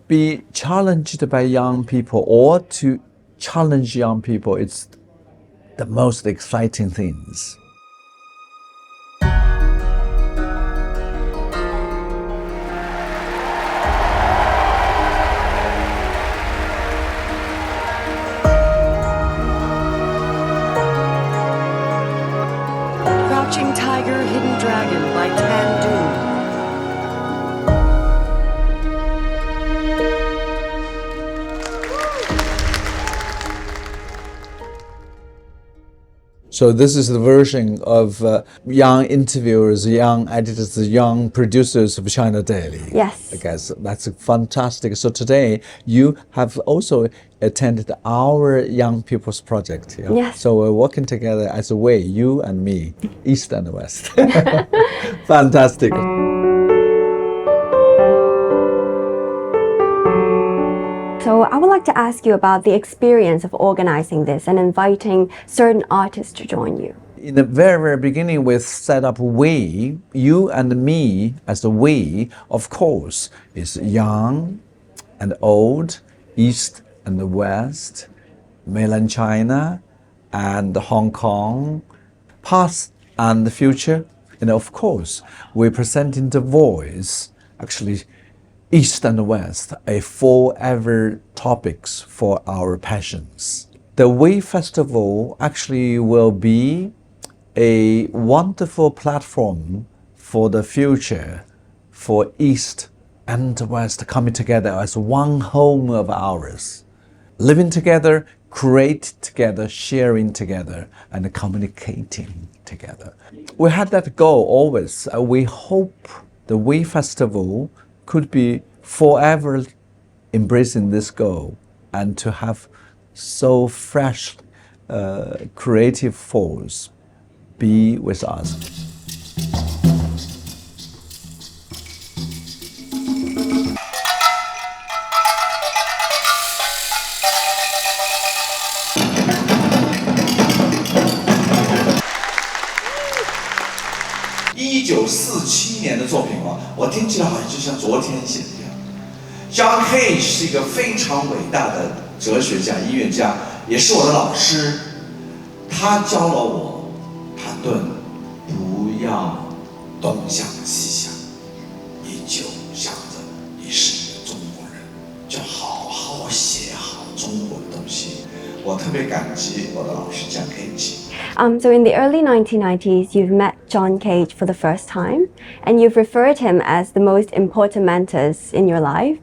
be challenged by young people or to challenge young people, it's the most exciting things. Crouching Tiger, Hidden Dragon by Tan Dune. So this is the version of young interviewers, young editors, young producers of China Daily. Yes. I guess that's fantastic. So today you have also attended our Young People's Project. Yeah? Yes. So we're working together as a way, you and me, East and West. Fantastic. So I would like to ask you about the experience of organizing this and inviting certain artists to join you. In the very, very beginning, we set up we, you and me as a we, of course, is young and old, East and the West, mainland China and Hong Kong, past and the future. And of course, we're presenting the voice, actually, East and West, a forever topics for our passions. The We Festival actually will be a wonderful platform for the future, for East and West coming together as one home of ours, living together, create together, sharing together, and communicating together. We had that goal always. We hope the We Festival could be forever embracing this goal and to have so fresh creative force be with us.1947年的作品啊，我听起来好像就像昨天写的一样。John Cage 是一个非常伟大的哲学家、音乐家，也是我的老师。他教了我，谭盾，不要东想西想，你就想着你是一个中国人，就好好写好中国的东西。我特别感激我的老师 John Cage。So in the early 1990s, you've met John Cage for the first time, and you've referred him as the most important mentors in your life.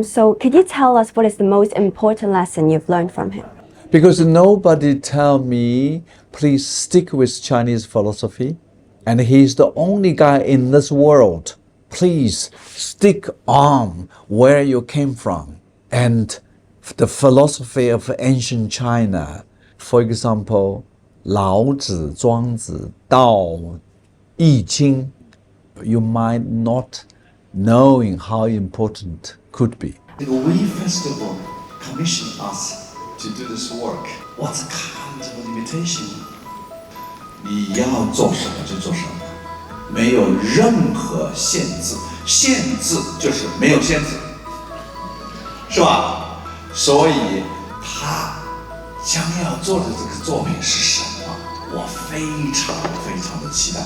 So could you tell us what is the most important lesson you've learned from him? Because nobody tell me, please stick with Chinese philosophy, and he's the only guy in this world. Please stick on where you came from and the philosophy of ancient China. For example, 老子、庄子、道、易经, you might not knowing how important could be. The We Festival commissioned us to do this work. What's a kind of limitation? 你要做什么就做什么，没有任何限制。限制就是没有限制，是吧？所以他将要做的这个作品是什么？我非常非常的期待。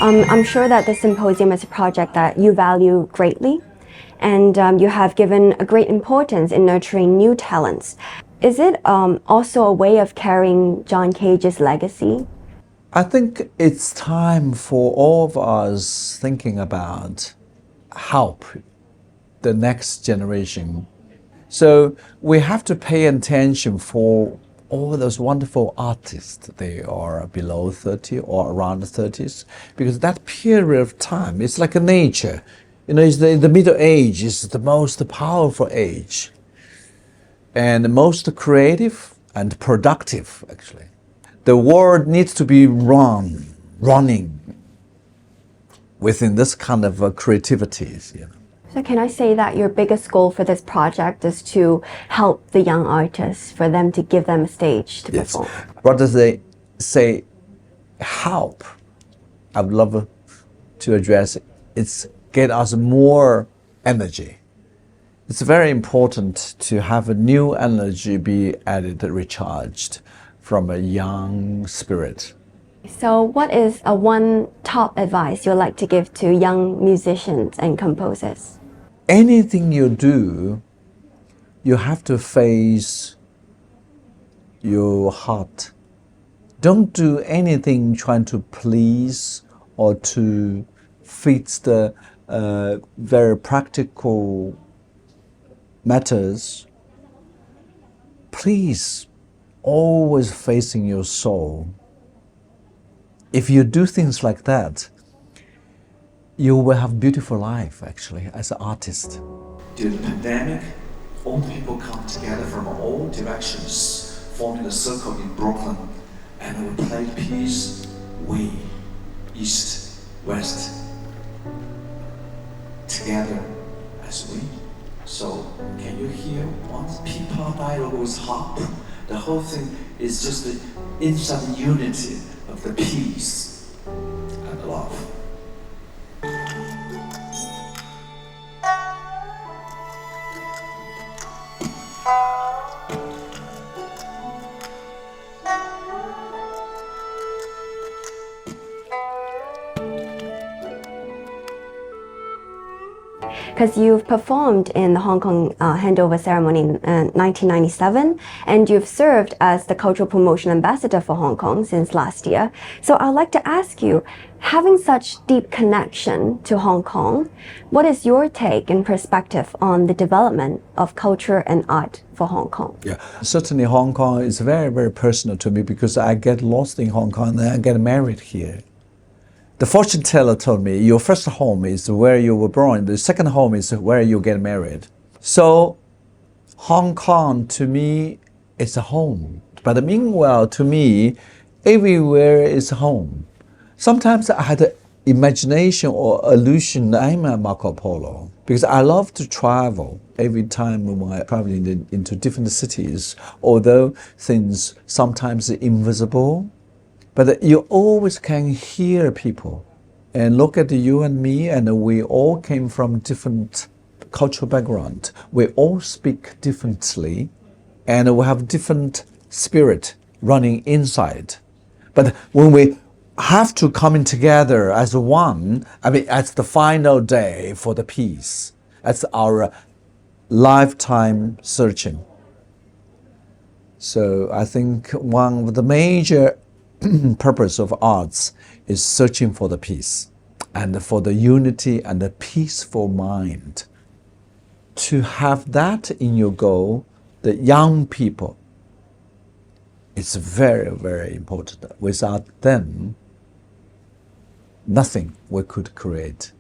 I'm sure that the symposium is a project that you value greatly, and you have given a great importance in nurturing new talents. Is it also a way of carrying John Cage's legacy? I think it's time for all of us thinking about help the next generation. So we have to pay attention for all those wonderful artists. They are below 30 or around the 30s, because that period of time, it's like a nature. You know, it's the middle age is the most powerful age and the most creative and productive, actually. the world needs to be running within this kind of creativities. You know. So can I say that your biggest goal for this project is to help the young artists, for them to give them a stage to perform? What does they say? Help. I would love to address it. It's get us more energy. It's very important to have a new energy be added, recharged from a young spirit. So what is a one top advice you'd like to give to young musicians and composers? Anything you do, you have to face your heart. Don't do anything trying to please or to fit the very practical matters. Please, always facing your soul. If you do things like that, you will have beautiful life, actually, as an artist. During the pandemic, all the people come together from all directions, forming a circle in Brooklyn, and we played peace, we, east, west, together as we. So, can you hear once people dialogue with harp? The whole thing is just the inside unity of the peace and love. Because you've performed in the Hong Kong handover ceremony in 1997, and you've served as the Cultural Promotion Ambassador for Hong Kong since last year. So I'd like to ask you, having such deep connection to Hong Kong, what is your take and perspective on the development of culture and art for Hong Kong? Yeah, certainly Hong Kong is very, very personal to me because I get lost in Hong Kong and then I get married here. The fortune teller told me, your first home is where you were born, the second home is where you get married. So Hong Kong to me is a home. But meanwhile, to me, everywhere is home. Sometimes I had an imagination or illusion I'm a Marco Polo because I love to travel. Every time when I travel into different cities, although things sometimes are invisible, but you always can hear people and look at you and me, and we all came from different cultural background. We all speak differently, and we have different spirit running inside. But when we have to come in together as one, I mean, as the final day for the peace, that's our lifetime searching. So I think one of the major purpose of arts is searching for the peace and for the unity and the peaceful mind. To have that in your goal, the young people, it's very, very important. Without them, nothing we could create.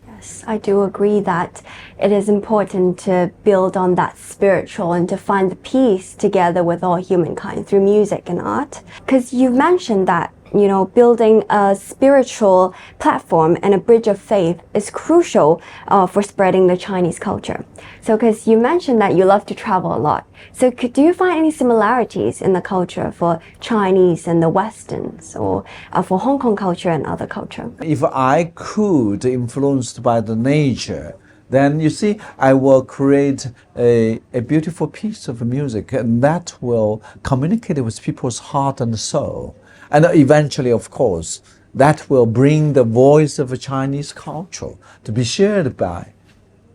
Yes, I do agree that it is important to build on that spiritual and to find the peace together with all humankind through music and art. Because you mentioned that, you know, building a spiritual platform and a bridge of faith is crucial for spreading the Chinese culture. So, because you mentioned that you love to travel a lot, so do you find any similarities in the culture for Chinese and the Westerns, or for Hong Kong culture and other culture? If I could, influenced by the nature, then you see, I will create a beautiful piece of music, and that will communicate with people's heart and soul. And eventually, of course, that will bring the voice of a Chinese culture to be shared by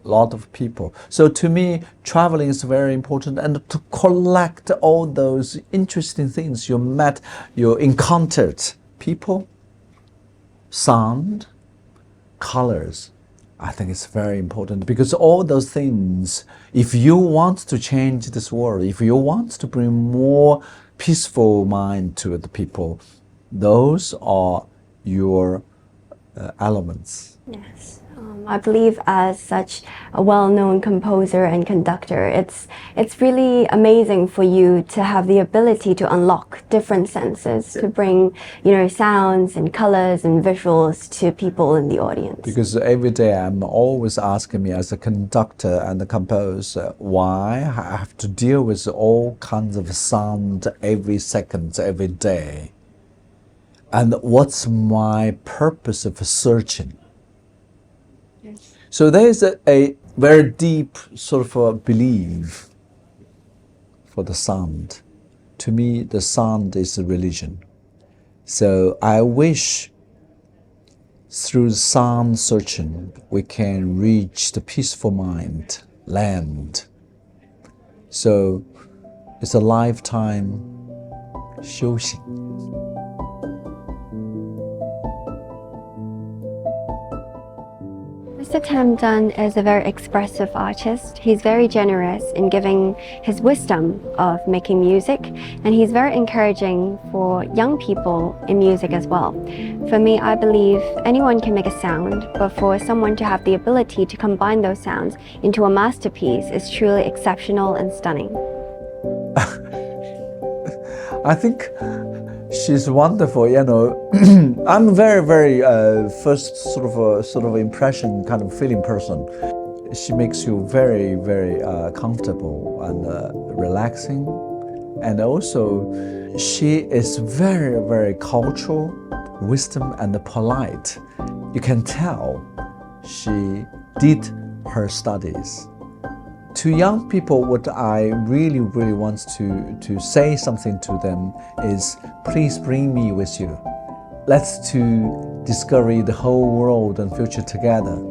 a lot of people. So to me, traveling is very important, and to collect all those interesting things you met, you encountered, people, sound, colors. I think it's very important because all those things, if you want to change this world, if you want to bring more peaceful mind to the people, those are your elements. Yes. I believe as such a well-known composer and conductor, it's really amazing for you to have the ability to unlock different senses, to bring, sounds and colors and visuals to people in the audience. Because every day I'm always asking me as a conductor and a composer, why I have to deal with all kinds of sound every second, every day. And what's my purpose of searching? So there is a very deep sort of a belief for the sound. To me, the sound is a religion. So I wish through sound searching, we can reach the peaceful mind, land. So it's a lifetime 修行. Mr. Tam Dun is a very expressive artist. He's very generous in giving his wisdom of making music, and he's very encouraging for young people in music as well. For me, I believe anyone can make a sound, but for someone to have the ability to combine those sounds into a masterpiece is truly exceptional and stunning. I think she's wonderful, I'm very, very first sort of impression kind of feeling person. She makes you very, very comfortable and relaxing. And also, she is very, very cultural, wisdom and polite. You can tell she did her studies. To young people, what I really, really want to say something to them is, please bring me with you. Let's to discover the whole world and future together.